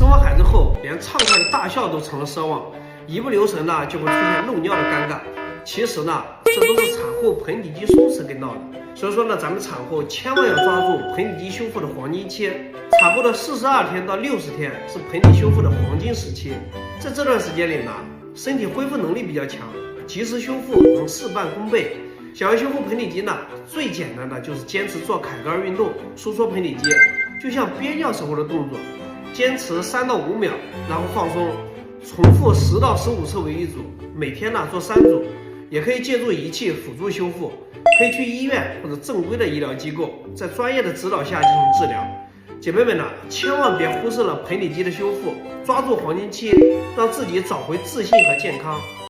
生完孩子后，连畅快的大笑都成了奢望，一不留神呢就会出现漏尿的尴尬。其实呢，这都是产后盆底肌松弛给闹的。所以说呢，咱们产后千万要抓住盆底肌修复的黄金期。产后的42天到60天是盆底修复的黄金时期，在这段时间里呢，身体恢复能力比较强，及时修复能事半功倍。想要修复盆底肌呢，最简单的就是坚持做凯格尔运动，收缩盆底肌，就像憋尿时候的动作，坚持3到5秒，然后放松，重复10到15次为一组，每天呢做3组，也可以借助仪器辅助修复，可以去医院或者正规的医疗机构，在专业的指导下进行治疗。姐妹们呢，千万别忽视了盆底肌的修复，抓住黄金期，让自己找回自信和健康。